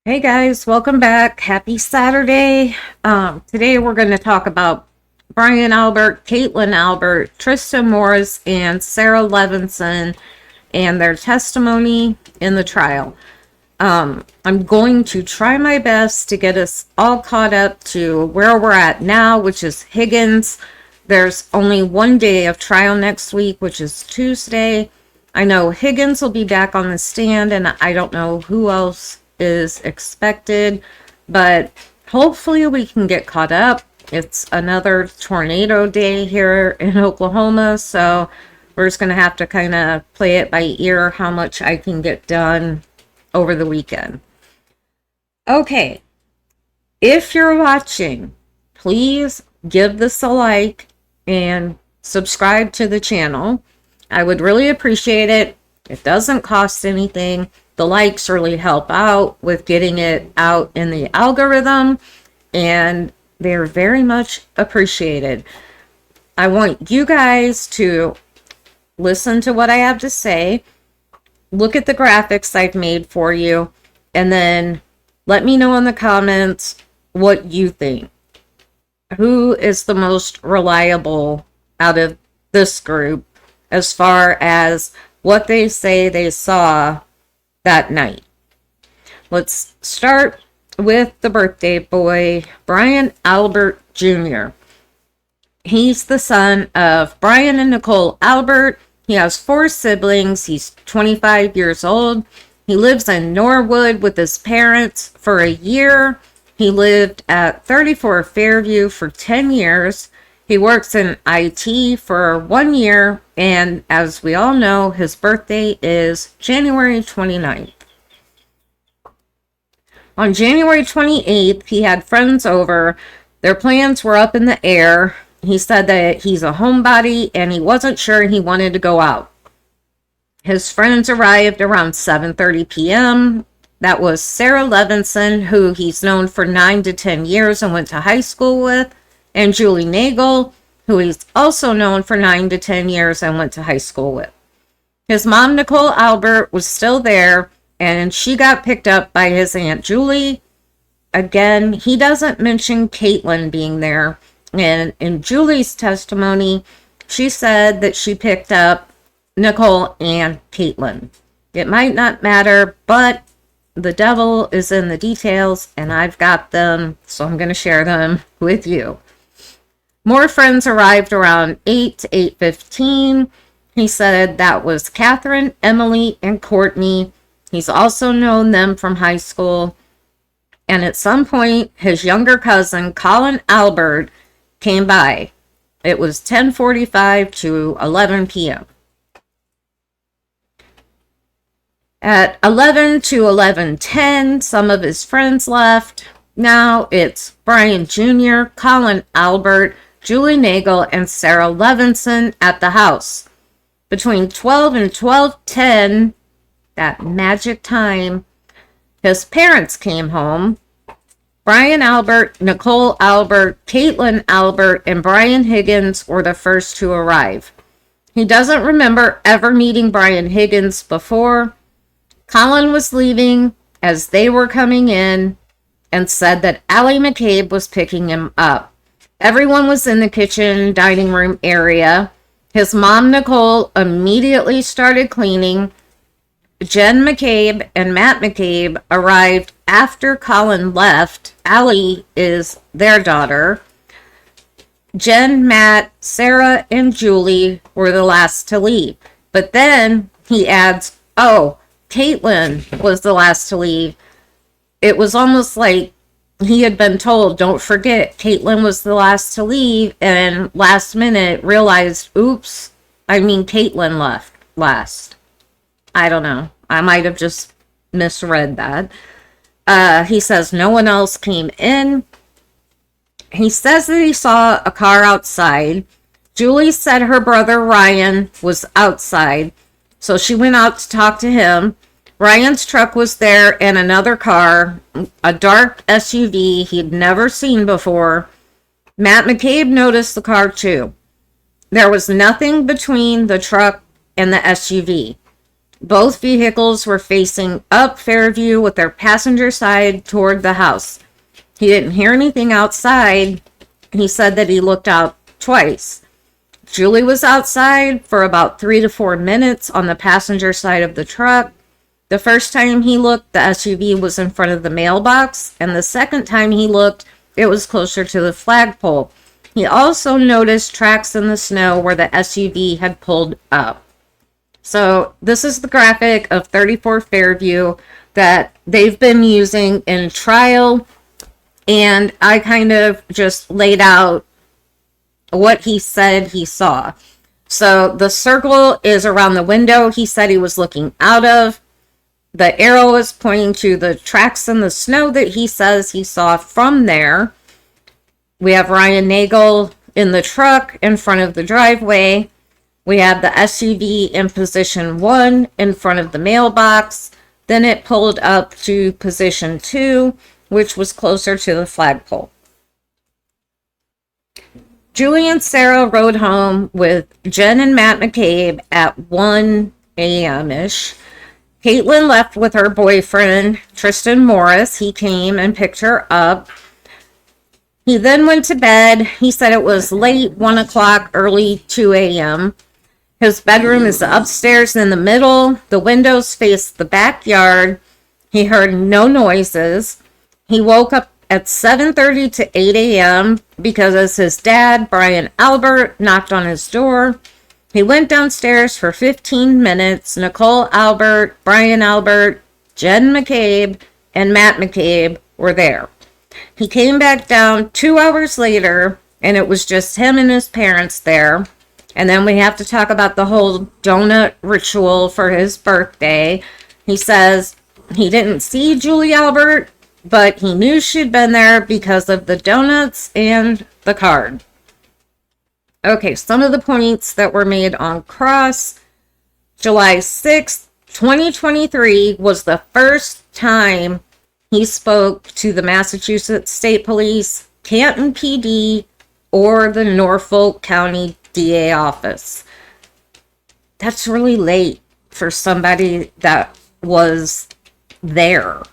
Hey guys, welcome back. Happy Saturday. Today we're going to talk about Brian Albert, Caitlyn Albert, Tristan Morris, and Sara Levinson and their testimony in the trial. I'm going to try my best to get us all caught up to where we're at now, which is Higgins. There's only one day of trial next week, which is Tuesday. I know Higgins will be back on the stand, and I don't know who else is expected, but hopefully we can get caught up. It's another tornado day here in Oklahoma, so we're just going to have to kind of play it by ear how much I can get done over the weekend. Okay, if you're watching, please give this a like and subscribe to the channel. I would really appreciate it. It doesn't cost anything. The likes really help out with getting it out in the algorithm, and they're very much appreciated. I want you guys to listen to what I have to say, look at the graphics I've made for you, and then let me know in the comments what you think. Who is the most reliable out of this group as far as what they say they saw that night? Let's start with the birthday boy, Brian Albert Jr. He's the son of Brian and Nicole Albert. He has 4 siblings. He's 25 years old. He lives in Norwood with his parents for a year. He lived at 34 Fairview for 10 years. He works in IT for 1 year, and as we all know, his birthday is January 29th. On January 28th, he had friends over. Their plans were up in the air. He said that he's a homebody and he wasn't sure he wanted to go out. His friends arrived around 7:30 p.m. That was Sara Levinson, who he's known for 9 to 10 years and went to high school with, and Julie Nagel, who he's also known for 9 to 10 years and went to high school with. His mom, Nicole Albert, was still there, and she got picked up by his Aunt Julie. Again, he doesn't mention Caitlyn being there, and in Julie's testimony, she said that she picked up Nicole and Caitlyn. It might not matter, but the devil is in the details, and I've got them, so I'm going to share them with you. More friends arrived around 8 to 8:15. He said that was Catherine, Emily, and Courtney. He's also known them from high school. And at some point, his younger cousin, Caitlyn Albert, came by. It was 10:45 to 11 p.m. At 11 to 11:10, some of his friends left. Now it's Brian Jr., Caitlyn Albert, Julie Nagel, and Sara Levinson at the house. Between 12 and 12:10, that magic time, his parents came home. Brian Albert, Nicole Albert, Caitlyn Albert, and Brian Higgins were the first to arrive. He doesn't remember ever meeting Brian Higgins before. Colin was leaving as they were coming in and said that Allie McCabe was picking him up. Everyone was in the kitchen, dining room area. His mom, Nicole, immediately started cleaning. Jen McCabe and Matt McCabe arrived after Colin left. Allie is their daughter. Jen, Matt, Sara, and Julie were the last to leave. But then he adds, oh, Caitlyn was the last to leave. It was almost like he had been told, don't forget, Caitlyn was the last to leave, and last minute realized, oops, Caitlyn left last. I don't know. I might have just misread that. He says no one else came in. He says that he saw a car outside. Julie said her brother Ryan was outside, so she went out to talk to him. Ryan's truck was there and another car, a dark SUV he'd never seen before. Matt McCabe noticed the car too. There was nothing between the truck and the SUV. Both vehicles were facing up Fairview with their passenger side toward the house. He didn't hear anything outside. He said that he looked out twice. Julie was outside for about 3 to 4 minutes on the passenger side of the truck. The first time he looked, the SUV was in front of the mailbox, and the second time he looked, it was closer to the flagpole. He also noticed tracks in the snow where the SUV had pulled up. So this is the graphic of 34 Fairview that they've been using in trial, and I kind of just laid out what he said he saw. So the circle is around the window he said he was looking out of. The arrow is pointing to the tracks in the snow that he says he saw from there. We have Ryan Nagel in the truck in front of the driveway. We have the SUV in position 1 in front of the mailbox. Then it pulled up to position 2, which was closer to the flagpole. Julie and Sara rode home with Jen and Matt McCabe at 1 a.m.-ish. Caitlyn left with her boyfriend, Tristan Morris. He came and picked her up. He then went to bed. He said it was late 1 o'clock, early 2 a.m. His bedroom is upstairs in the middle. The windows face the backyard. He heard no noises. He woke up at 7:30 to 8 a.m. because his dad, Brian Albert, knocked on his door. He went downstairs for 15 minutes. Nicole Albert, Brian Albert, Jen McCabe, and Matt McCabe were there. He came back down 2 hours later, and it was just him and his parents there. And then we have to talk about the whole donut ritual for his birthday. He says he didn't see Julie Albert, but he knew she'd been there because of the donuts and the card. Okay, some of the points that were made on cross. July 6th, 2023 was the first time he spoke to the Massachusetts State Police, Canton PD, or the Norfolk County DA office. That's really late for somebody that was there.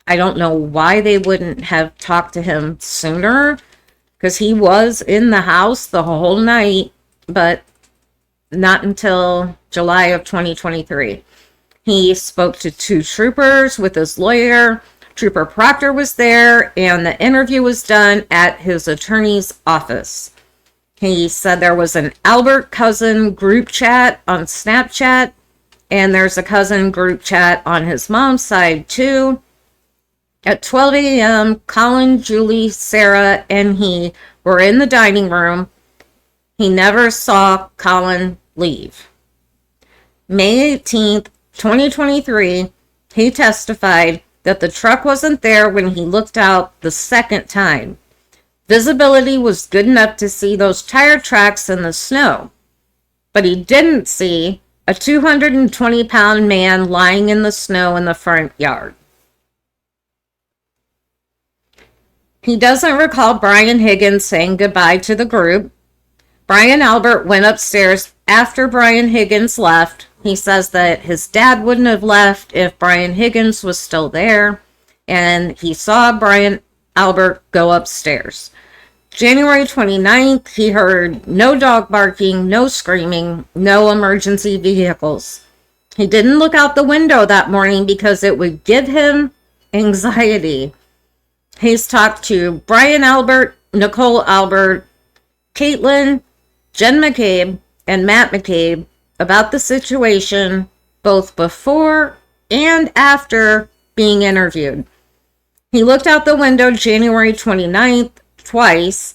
I don't know why they wouldn't have talked to him sooner, because he was in the house the whole night, but not until July of 2023. He spoke to 2 troopers with his lawyer. Trooper Proctor was there, and the interview was done at his attorney's office. He said there was an Albert cousin group chat on Snapchat, and there's a cousin group chat on his mom's side too. At 12 a.m., Colin, Julie, Sara, and he were in the dining room. He never saw Colin leave. May 18th, 2023, he testified that the truck wasn't there when he looked out the second time. Visibility was good enough to see those tire tracks in the snow, but he didn't see a 220-pound man lying in the snow in the front yard. He doesn't recall Brian Higgins saying goodbye to the group. Brian Albert went upstairs after Brian Higgins left. He says that his dad wouldn't have left if Brian Higgins was still there, and he saw Brian Albert go upstairs. January 29th, he heard no dog barking, no screaming, no emergency vehicles. He didn't look out the window that morning because it would give him anxiety. He's talked to Brian Albert, Nicole Albert, Caitlyn, Jen McCabe, and Matt McCabe about the situation both before and after being interviewed. He looked out the window January 29th twice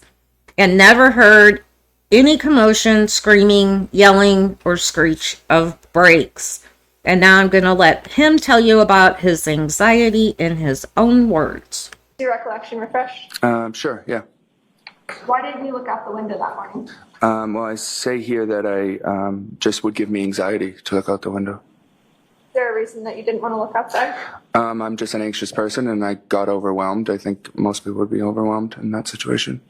and never heard any commotion, screaming, yelling, or screech of brakes. And now I'm going to let him tell you about his anxiety in his own words. Your recollection refresh? Sure, yeah. Why didn't you look out the window that morning? Well, I say here that I just would give me anxiety to look out the window. Is there a reason that you didn't want to look outside? I'm just an anxious person, and I got overwhelmed. I think most people would be overwhelmed in that situation.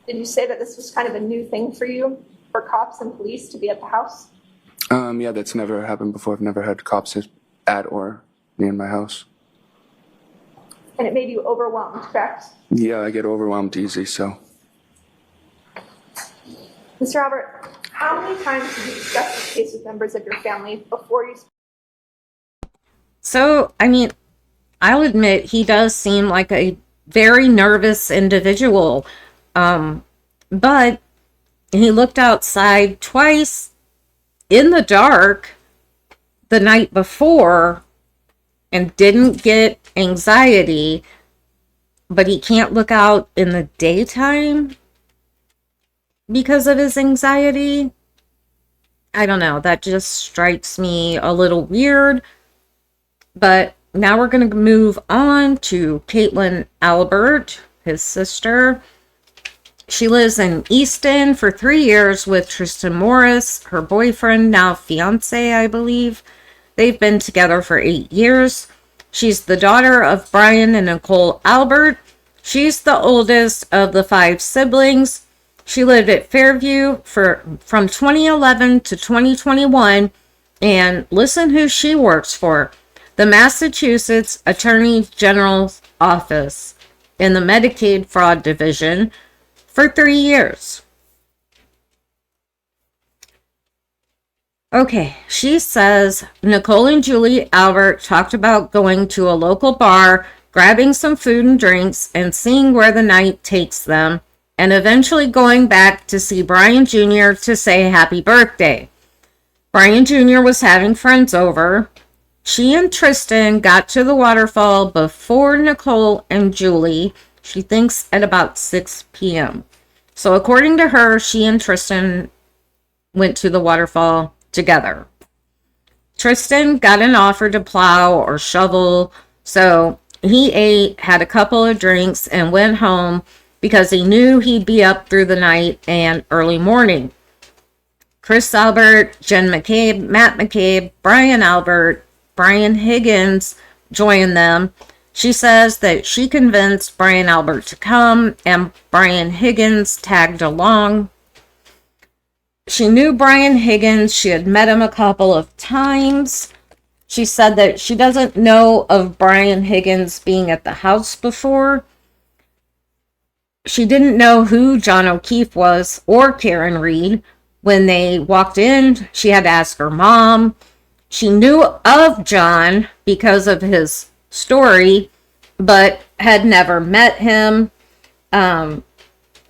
Did you say that this was kind of a new thing for you, for cops and police to be at the house? Yeah, that's never happened before. I've never had cops at or near my house. And it made you overwhelmed, correct? Yeah, I get overwhelmed easy, so. Mr. Albert, how many times did you discuss this case with members of your family before you? So, I mean, I'll admit he does seem like a very nervous individual. But he looked outside twice in the dark the night before and didn't get anxiety, but he can't look out in the daytime because of his anxiety. I don't know. That just strikes me a little weird. But now we're going to move on to Caitlyn Albert, his sister. She lives in Easton for 3 years with Tristan Morris, her boyfriend, now fiance, I believe. They've been together for 8 years. She's the daughter of Brian and Nicole Albert. She's the oldest of the 5 siblings. She lived at Fairview from 2011 to 2021. And listen who she works for. The Massachusetts Attorney General's Office in the Medicaid Fraud Division for 3 years. Okay, she says Nicole and Julie Albert talked about going to a local bar, grabbing some food and drinks, and seeing where the night takes them, and eventually going back to see Brian Jr. to say happy birthday. Brian Jr. was having friends over. She and Tristan got to the waterfall before Nicole and Julie. She thinks at about 6 p.m. So according to her, she and Tristan went to the waterfall together. Tristan got an offer to plow or shovel, so he ate, had a couple of drinks, and went home because he knew he'd be up through the night and early morning. Chris Albert, Jen McCabe, Matt McCabe, Brian Albert, Brian Higgins joined them. She says that she convinced Brian Albert to come, and Brian Higgins tagged along. She knew Brian Higgins. She had met him a couple of times. She said that she doesn't know of Brian Higgins being at the house before. She didn't know who John O'Keefe was or Karen Reed. When they walked in, she had to ask her mom. She knew of John because of his story, but had never met him.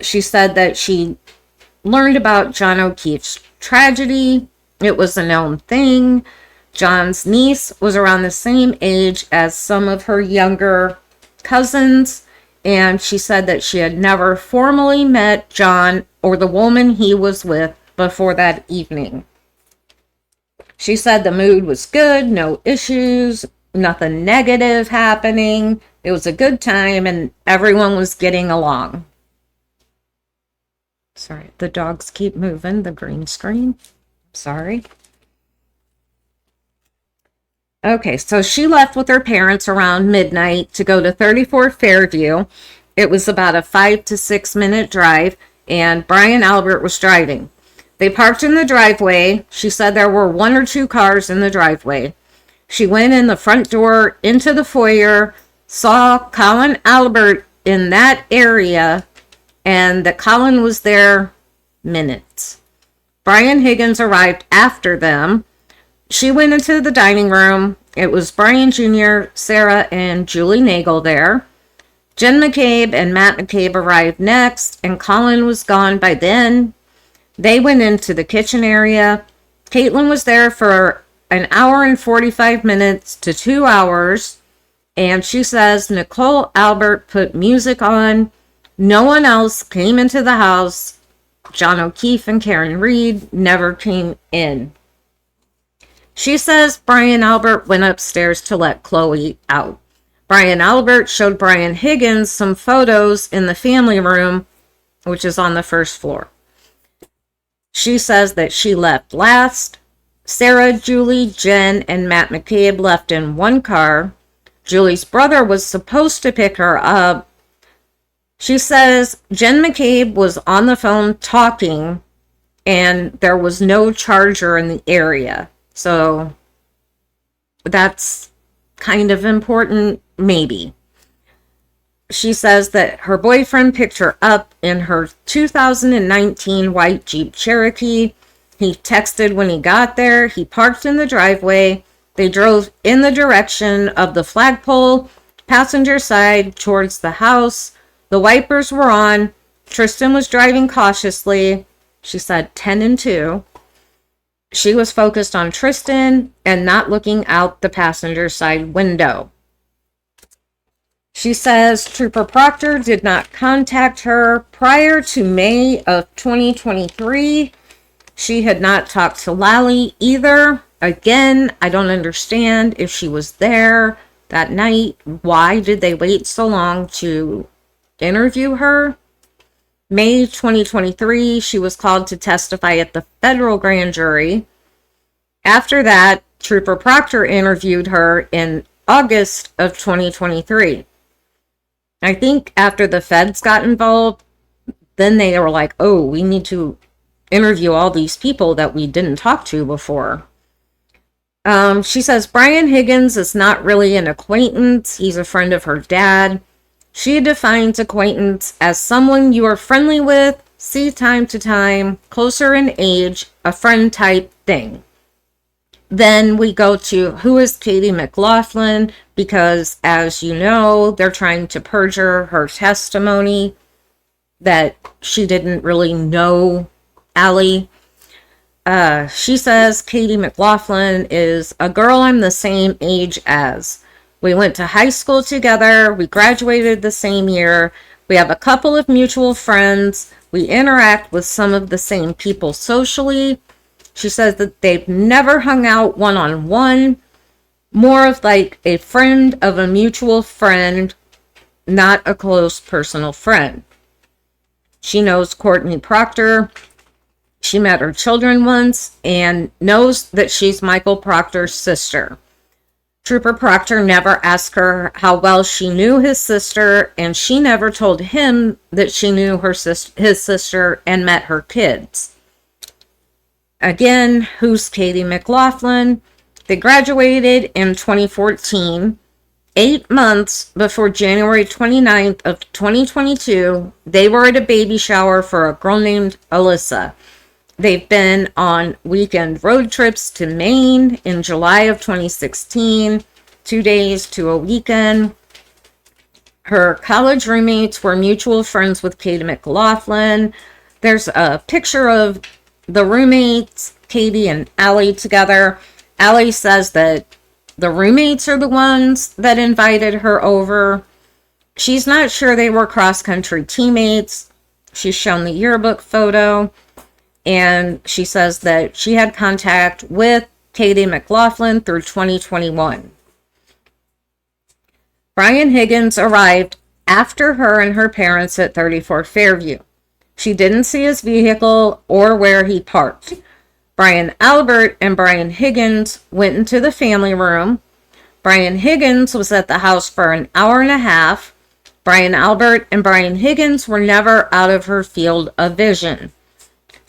She said that she learned about John O'Keefe's tragedy. It was a known thing. John's niece was around the same age as some of her younger cousins, and she said that she had never formally met John or the woman he was with before that evening. She said the mood was good, no issues, nothing negative happening. It was a good time and everyone was getting along. Sorry, the dogs keep moving the green screen. Sorry. Okay, so she left with her parents around midnight to go to 34 Fairview. It was about a 5 to 6 minute drive, and Brian Albert was driving. They parked in the driveway. She said there were 1 or 2 cars in the driveway. She went in the front door into the foyer, saw Colin Albert in that area, and that Colin was there minutes. Brian Higgins arrived after them. She went into the dining room. It was Brian Jr., Sara, and Julie Nagel there. Jen McCabe and Matt McCabe arrived next, and Colin was gone by then. They went into the kitchen area. Caitlyn was there for an hour and 45 minutes to 2 hours. And she says Nicole Albert put music on. No one else came into the house. John O'Keefe and Karen Reed never came in. She says Brian Albert went upstairs to let Chloe out. Brian Albert showed Brian Higgins some photos in the family room, which is on the first floor. She says that she left last. Sara, Julie, Jen, and Matt McCabe left in one car. Julie's brother was supposed to pick her up. She says Jen McCabe was on the phone talking and there was no charger in the area. So that's kind of important, maybe. She says that her boyfriend picked her up in her 2019 white Jeep Cherokee. He texted when he got there. He parked in the driveway. They drove in the direction of the flagpole, passenger side, towards the house. The wipers were on. Tristan was driving cautiously. She said 10 and 2. She was focused on Tristan and not looking out the passenger side window. She says Trooper Proctor did not contact her prior to May of 2023. She had not talked to Lally either. Again, I don't understand if she was there that night. Why did they wait so long to interview her? May 2023, she was called to testify at the federal grand jury. After that, Trooper Proctor interviewed her in August of 2023. I think after the feds got involved, then they were like, oh, we need to interview all these people that we didn't talk to before. She says Brian Higgins is not really an acquaintance. He's a friend of her dad. She defines acquaintance as someone you are friendly with, see time to time, closer in age, a friend type thing. Then we go to who is Katie McLaughlin, because as you know, they're trying to perjure her testimony that she didn't really know Allie. She says Katie McLaughlin is a girl I'm the same age as. We went to high school together. We graduated the same year. We have a couple of mutual friends. We interact with some of the same people socially. She says that they've never hung out one-on-one. More of like a friend of a mutual friend, not a close personal friend. She knows Courtney Proctor. She met her children once and knows that she's Michael Proctor's sister. Trooper Proctor never asked her how well she knew his sister, and she never told him that she knew his sister and met her kids. Again, who's Katie McLaughlin? They graduated in 2014. 8 months before January 29th of 2022, they were at a baby shower for a girl named Alyssa. They've been on weekend road trips to Maine in July of 2016, 2 days to a weekend. Her college roommates were mutual friends with Katie McLaughlin. There's a picture of the roommates, Katie and Allie, together. Allie says that the roommates are the ones that invited her over. She's not sure they were cross-country teammates. She's shown the yearbook photo. And she says that she had contact with Katie McLaughlin through 2021. Brian Higgins arrived after her and her parents at 34 Fairview. She didn't see his vehicle or where he parked. Brian Albert and Brian Higgins went into the family room. Brian Higgins was at the house for an hour and a half. Brian Albert and Brian Higgins were never out of her field of vision.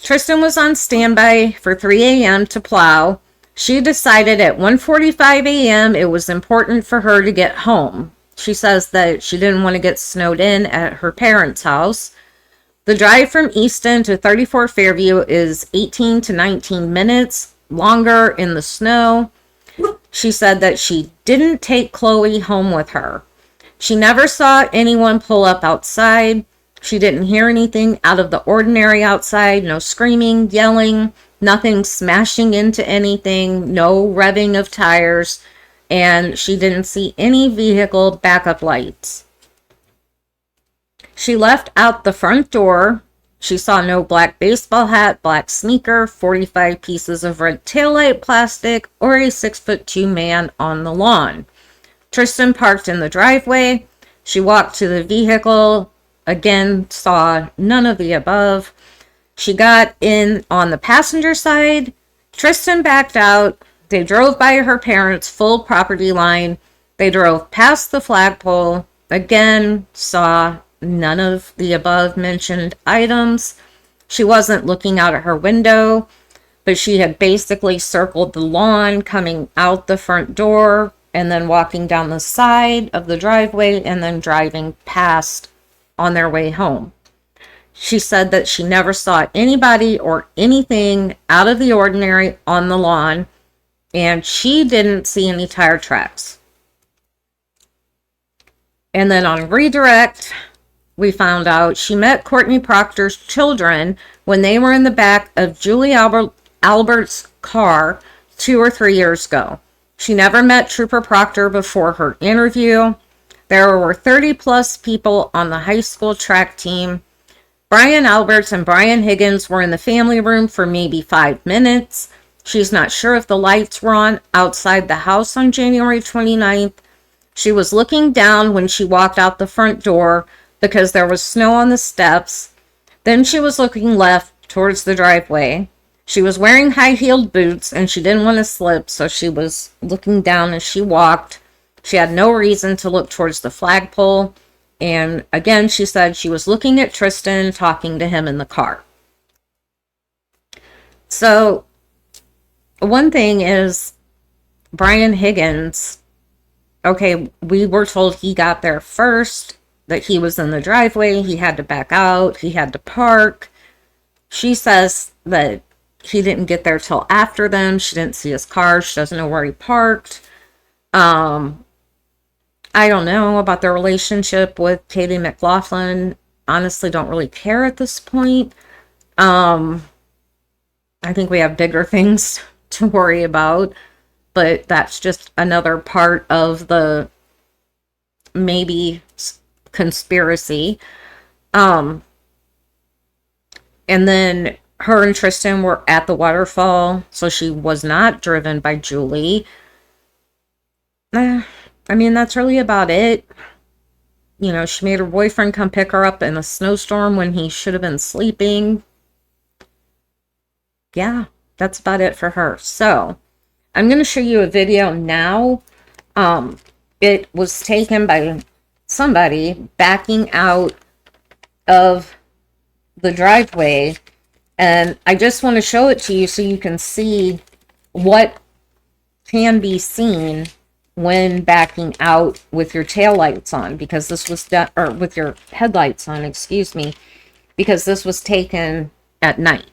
Tristan was on standby for 3 a.m. to plow. She decided at 1:45 a.m. it was important for her to get home. She says that she didn't want to get snowed in at her parents' house. The drive from Easton to 34 Fairview is 18 to 19 minutes longer in the snow. She said that she didn't take Chloe home with her. She never saw anyone pull up outside. She didn't hear anything out of the ordinary outside. No screaming, yelling, nothing smashing into anything, no revving of tires, and she didn't see any vehicle backup lights. She left out the front door. She saw no black baseball hat, black sneaker, 45 pieces of red taillight plastic, or a 6'2" man on the lawn. Tristan parked in the driveway. She walked to the vehicle. Again, saw none of the above. She got in on the passenger side. Tristan backed out. They drove by her parents' full property line. They drove past the flagpole. Again, saw none of the above mentioned items. She wasn't looking out at her window, but she had basically circled the lawn, coming out the front door, and then walking down the side of the driveway, and then driving past on their way home. She said that she never saw anybody or anything out of the ordinary on the lawn, and she didn't see any tire tracks. And then on redirect, we found out she met Courtney Proctor's children when they were in the back of Julie Albert's car 2 or 3 years ago. She never met Trooper Proctor before her interview. There were 30 plus people on the high school track team. Brian Alberts and Brian Higgins were in the family room for maybe 5 minutes. She's not sure if the lights were on outside the house on January 29th. She was looking down when she walked out the front door because there was snow on the steps. Then she was looking left towards the driveway. She was wearing high-heeled boots and she didn't want to slip, so she was looking down as she walked. She had no reason to look towards the flagpole. And again, she said she was looking at Tristan, talking to him in the car. So, one thing is, Brian Higgins, okay, we were told he got there first, that he was in the driveway, he had to back out, he had to park. She says that he didn't get there till after them. She didn't see his car. She doesn't know where he parked. I don't know about their relationship with Katie McLaughlin. Honestly, don't really care at this point. I think we have bigger things to worry about, but that's just another part of the maybe conspiracy. And then her and Tristan were at the waterfall, so she was not driven by Julie. I mean, that's really about it. You know, she made her boyfriend come pick her up in a snowstorm when he should have been sleeping. Yeah, that's about it for her. So, I'm going to show you a video now. It was taken by somebody backing out of the driveway. And I just want to show it to you so you can see what can be seen when backing out with your tail lights on, because this was done, or with your headlights on, excuse me, because this was taken at night.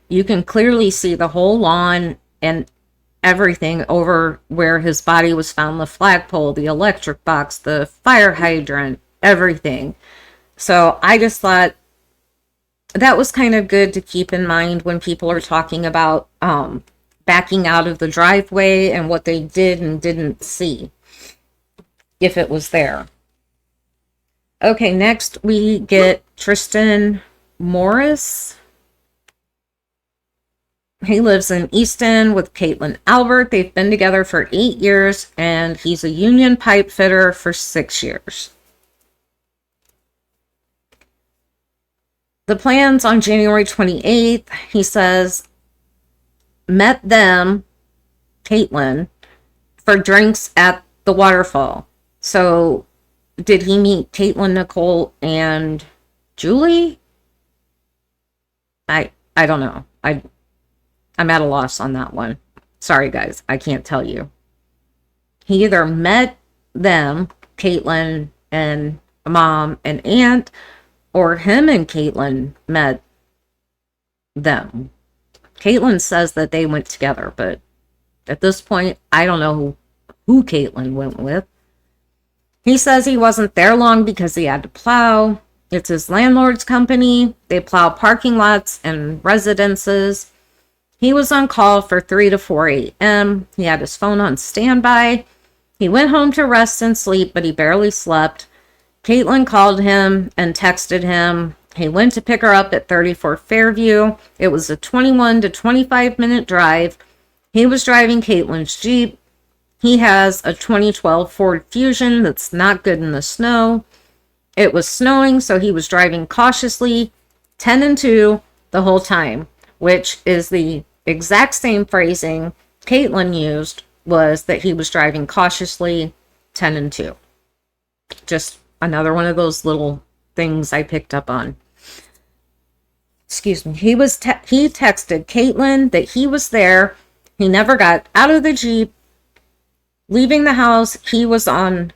You can clearly see the whole lawn and everything over where his body was found, the flagpole, the electric box, the fire hydrant, everything. So I just thought that was kind of good to keep in mind when people are talking about backing out of the driveway and what they did and didn't see, if it was there. Okay, next we get Tristan Morris. He lives in Easton with Caitlyn Albert. They've been together for 8 years, and he's a union pipe fitter for 6 years. The plans on January 28th, he says, met them, Caitlyn, for drinks at the waterfall. So, did he meet Caitlyn, Nicole, and Julie? I don't know. I'm at a loss on that one. Sorry, guys. I can't tell you. He either met them, Caitlyn and mom and aunt, or him and Caitlyn met them. Caitlyn says that they went together, but at this point, I don't know who Caitlyn went with. He says he wasn't there long because he had to plow. It's his landlord's company. They plow parking lots and residences. He was on call for 3 to 4 a.m. He had his phone on standby. He went home to rest and sleep, but he barely slept. Caitlyn called him and texted him. He went to pick her up at 34 Fairview. It was a 21 to 25 minute drive. He was driving Caitlyn's Jeep. He has a 2012 Ford Fusion that's not good in the snow. It was snowing, so he was driving cautiously, 10 and 2 the whole time, which is the exact same phrasing Caitlyn used, was that he was driving cautiously, 10 and 2. Just another one of those little things I picked up on. Excuse me. He texted Caitlyn that he was there. He never got out of the Jeep. Leaving the house was on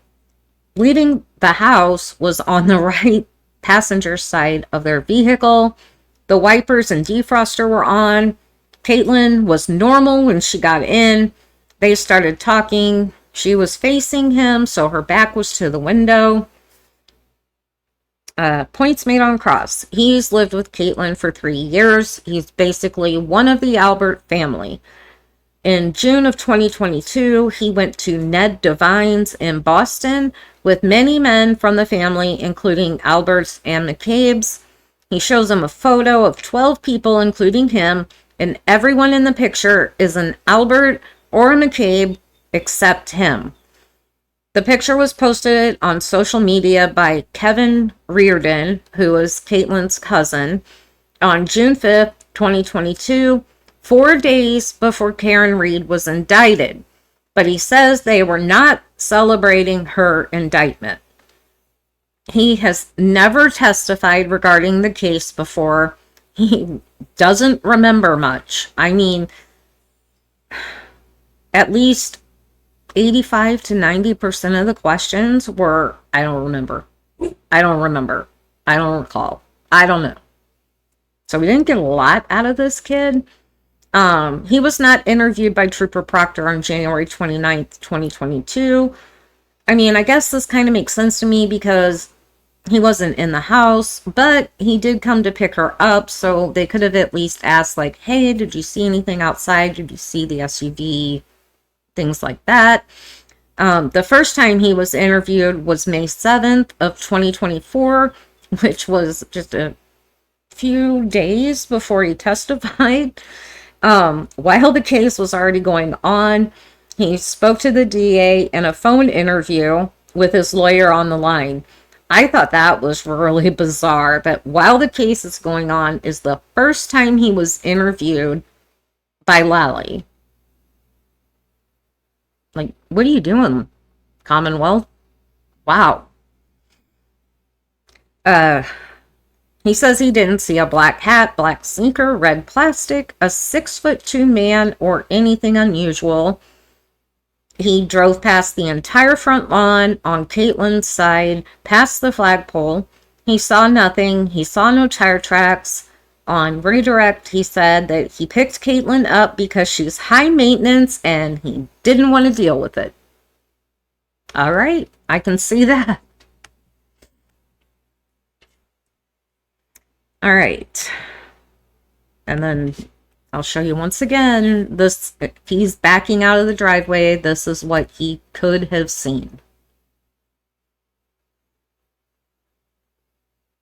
the right passenger side of their vehicle. The wipers and defroster were on. Caitlyn was normal when she got in. They started talking. She was facing him, so her back was to the window. Points made on cross. He's lived with Caitlyn for 3 years. He's basically one of the Albert family. In June of 2022, he went to Ned Devine's in Boston with many men from the family, including Albert's and McCabe's. He shows them a photo of 12 people, including him, and everyone in the picture is an Albert or a McCabe except him. The picture was posted on social media by Kevin Reardon, who is Caitlyn's cousin, on June 5th, 2022, 4 days before Karen Reed was indicted. But he says they were not celebrating her indictment. He has never testified regarding the case before. He doesn't remember much. I mean, at least 85 to 90% of the questions were, I don't remember. I don't remember. I don't recall. I don't know. So we didn't get a lot out of this kid. He was not interviewed by Trooper Proctor on January 29th, 2022. I mean, I guess this kind of makes sense to me because he wasn't in the house, but he did come to pick her up, so they could have at least asked, like, hey, did you see anything outside? Did you see the SUV? Things like that. The first time he was interviewed was May 7th of 2024, which was just a few days before he testified. While the case was already going on, he spoke to the DA in a phone interview with his lawyer on the line. I thought that was really bizarre, that while the case is going on is the first time he was interviewed by Lally. Like, what are you doing, Commonwealth? Wow. He says he didn't see a black hat, black sneaker, red plastic, a 6'2" man, or anything unusual. He drove past the entire front lawn on Caitlyn's side, past the flagpole. He saw nothing. He saw no tire tracks. On redirect, he said that he picked Caitlyn up because she's high maintenance and he didn't want to deal with it. All right, I can see that. All right. And then I'll show you once again, this, if he's backing out of the driveway, this is what he could have seen.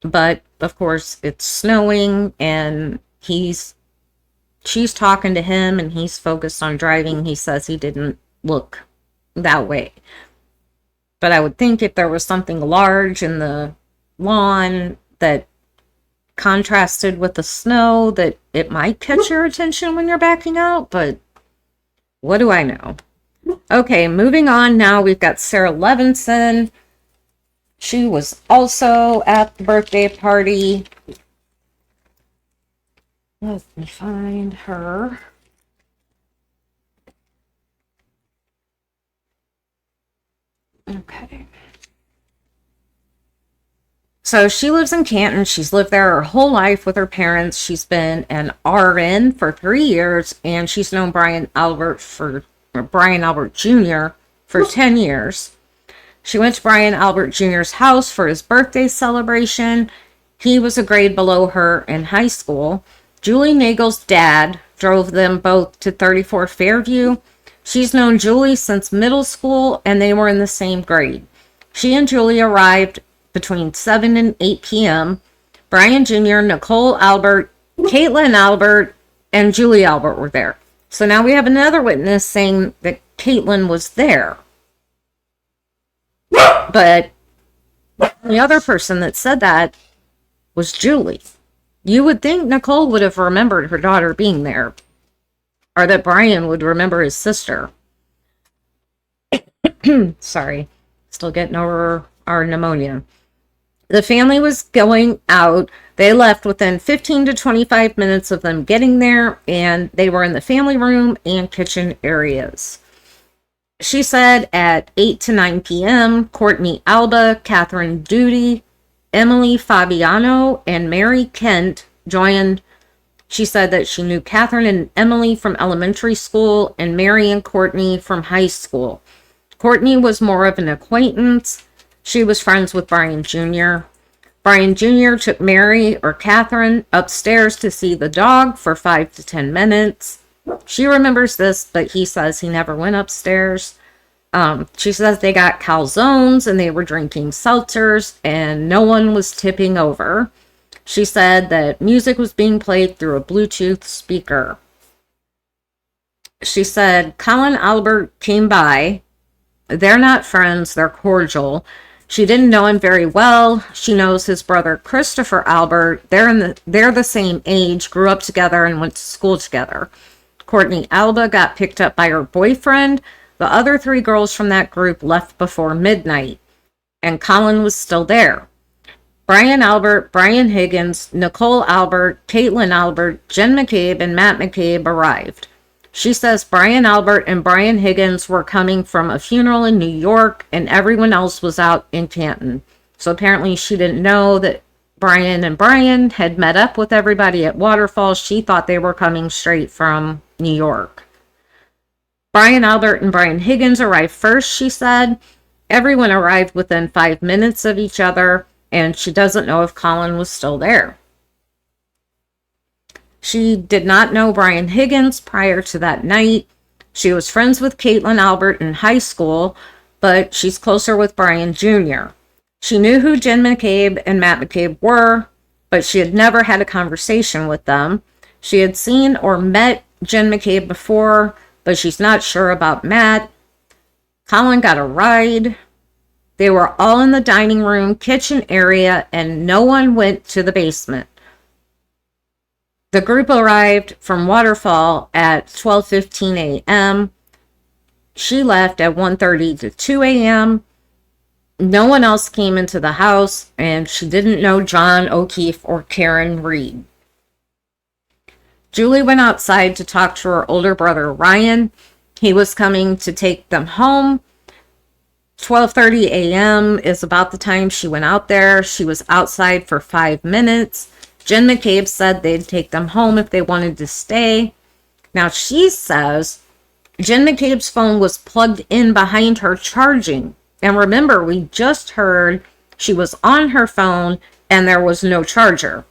But, of course, it's snowing, and she's talking to him, and he's focused on driving. He says he didn't look that way. But I would think if there was something large in the lawn that contrasted with the snow, that it might catch your attention when you're backing out, but what do I know? Okay, moving on now, we've got Sara Levinson. She was also at the birthday party. Let me find her. Okay. So she lives in Canton. She's lived there her whole life with her parents. She's been an RN for 3 years, and she's known Brian Albert Jr. for 10 years. She went to Brian Albert Jr.'s house for his birthday celebration. He was a grade below her in high school. Julie Nagel's dad drove them both to 34 Fairview. She's known Julie since middle school, and they were in the same grade. She and Julie arrived between 7 and 8 p.m. Brian Jr., Nicole Albert, Caitlyn Albert, and Julie Albert were there. So now we have another witness saying that Caitlyn was there. But the other person that said that was Julie. You would think Nicole would have remembered her daughter being there, or that Brian would remember his sister. Sorry, still getting over or pneumonia. The family was going out. They left within 15 to 25 minutes of them getting there, and they were in the family room and kitchen areas. She said at 8 to 9 p.m., Courtney Alba, Catherine Duty, Emily Fabiano, and Mary Kent joined. She said that she knew Catherine and Emily from elementary school and Mary and Courtney from high school. Courtney was more of an acquaintance. She was friends with Brian Jr. Brian Jr. took Mary or Catherine upstairs to see the dog for 5 to 10 minutes. She remembers this, but he says he never went upstairs. She says they got calzones and they were drinking seltzers and no one was tipping over. She said that music was being played through a Bluetooth speaker. She said Caitlyn Albert came by. They're not friends, they're cordial. She didn't know him very well. She knows his brother Christopher Albert. They're the same age, grew up together and went to school together. Courtney Alba got picked up by her boyfriend. The other 3 girls from that group left before midnight, and Colin was still there. Brian Albert, Brian Higgins, Nicole Albert, Caitlyn Albert, Jen McCabe, and Matt McCabe arrived. She says Brian Albert and Brian Higgins were coming from a funeral in New York, and everyone else was out in Canton. So apparently she didn't know that Brian and Brian had met up with everybody at Waterfall. She thought they were coming straight from New York. Brian Albert and Brian Higgins arrived first, she said. Everyone arrived within 5 minutes of each other, and she doesn't know if Colin was still there. She did not know Brian Higgins prior to that night. She was friends with Caitlyn Albert in high school, but she's closer with Brian Jr. She knew who Jen McCabe and Matt McCabe were, but she had never had a conversation with them. She had seen or met Jen McCabe before, but she's not sure about Matt. Colin got a ride. They were all in the dining room, kitchen area, and no one went to the basement. The group arrived from Waterfall at 12:15 a.m. She left at 1:30 to 2 a.m. No one else came into the house, and she didn't know John O'Keefe or Karen Reed. Julie went outside to talk to her older brother, Ryan. He was coming to take them home. 12:30 a.m. is about the time she went out there. She was outside for 5 minutes. Jen McCabe said they'd take them home if they wanted to stay. Now, she says Jen McCabe's phone was plugged in behind her charging. And remember, we just heard she was on her phone and there was no charger.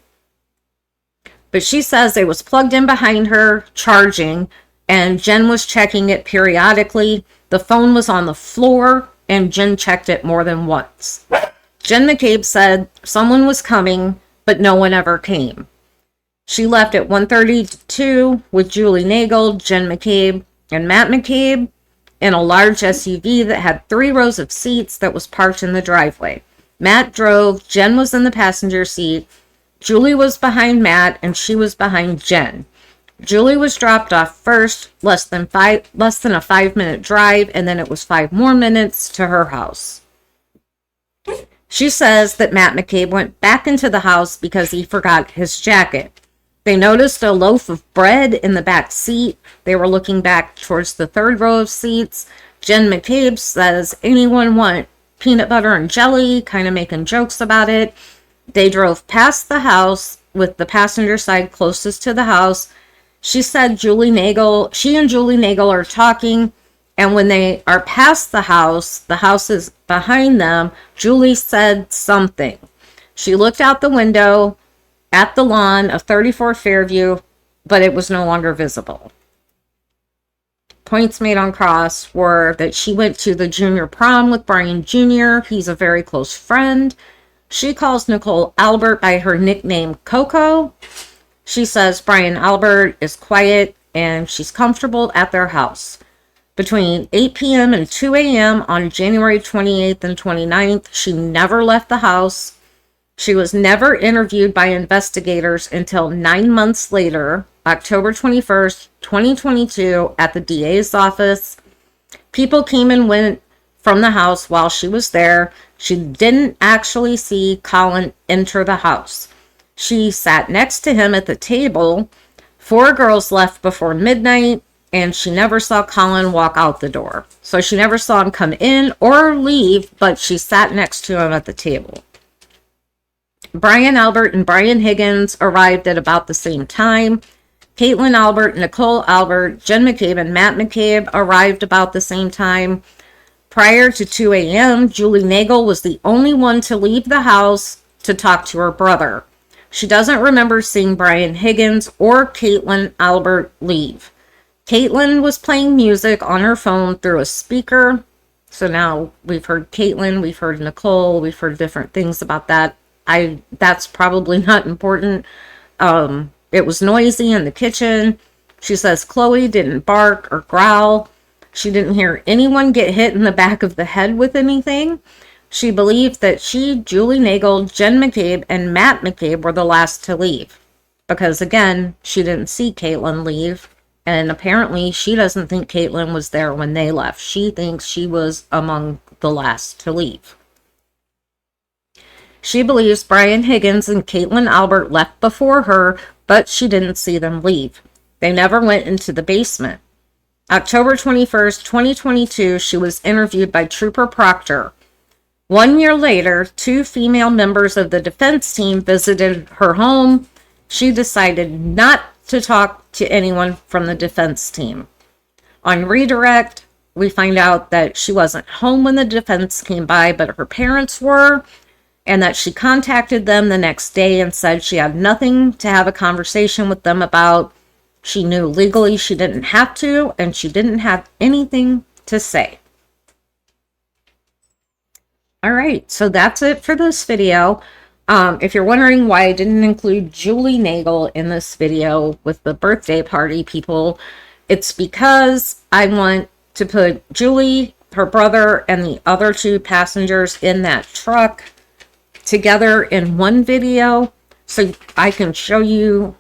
But she says it was plugged in behind her charging, and Jen was checking it periodically. The phone was on the floor, and Jen checked it more than once. Jen McCabe said someone was coming, but no one ever came. She left at 1:30 to 2 with Julie Nagel, Jen McCabe, and Matt McCabe in a large SUV that had 3 rows of seats that was parked in the driveway. Matt drove, Jen was in the passenger seat. Julie was behind Matt, and she was behind Jen. Julie was dropped off first, less than a 5-minute drive, and then it was 5 more minutes to her house. She says that Matt McCabe went back into the house because he forgot his jacket. They noticed a loaf of bread in the back seat. They were looking back towards the 3rd row of seats. Jen McCabe says, anyone want peanut butter and jelly, kind of making jokes about it. They drove past the house with the passenger side closest to the house. She said she and Julie Nagel are talking, and when they are past the house is behind them, Julie said something. She looked out the window at the lawn of 34 Fairview, but it was no longer visible. Points made on cross were that she went to the junior prom with Brian Jr. He's a very close friend. She calls Nicole Albert by her nickname Coco. She says Brian Albert is quiet and she's comfortable at their house. Between 8 p.m. and 2 a.m. on January 28th and 29th, she never left the house. She was never interviewed by investigators until 9 months later, October 21st, 2022, at the DA's office. People came and went from the house while she was there. She didn't actually see Colin enter the house. She sat next to him at the table. 4 girls left before midnight, and she never saw Colin walk out the door. So she never saw him come in or leave, but she sat next to him at the table. Brian Albert and Brian Higgins arrived at about the same time. Caitlyn Albert, Nicole Albert, Jen McCabe, and Matt McCabe arrived about the same time. Prior to 2 a.m., Julie Nagel was the only one to leave the house to talk to her brother. She doesn't remember seeing Brian Higgins or Caitlyn Albert leave. Caitlyn was playing music on her phone through a speaker. So now we've heard Caitlyn, we've heard Nicole, we've heard different things about that. That's probably not important. It was noisy in the kitchen. She says Chloe didn't bark or growl. She didn't hear anyone get hit in the back of the head with anything. She believed that she, Julie Nagel, Jen McCabe, and Matt McCabe were the last to leave. Because again, she didn't see Caitlyn leave. And apparently she doesn't think Caitlyn was there when they left. She thinks she was among the last to leave. She believes Brian Higgins and Caitlyn Albert left before her, but she didn't see them leave. They never went into the basement. October 21st, 2022, she was interviewed by Trooper Proctor. 1 year later, 2 female members of the defense team visited her home. She decided not to talk to anyone from the defense team. On redirect, we find out that she wasn't home when the defense came by, but her parents were, and that she contacted them the next day and said she had nothing to have a conversation with them about. She knew legally she didn't have to, and she didn't have anything to say. All right, so that's it for this video. If you're wondering why I didn't include Julie Nagel in this video with the birthday party people, it's because I want to put Julie, her brother, and the other 2 passengers in that truck together in one video so I can show you,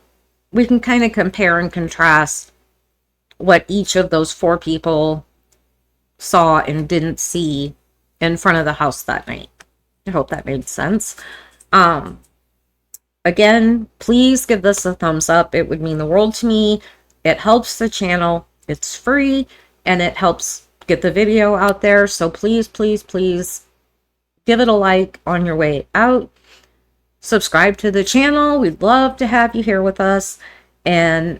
we can kind of compare and contrast what each of those 4 people saw and didn't see in front of the house that night. I hope that made sense. Again, please give this a thumbs up. It would mean the world to me. It helps the channel. It's free and it helps get the video out there. So please, please, please give it a like on your way out. Subscribe to the channel. We'd love to have you here with us. And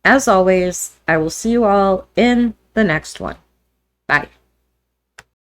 as always, I will see you all in the next one. Bye.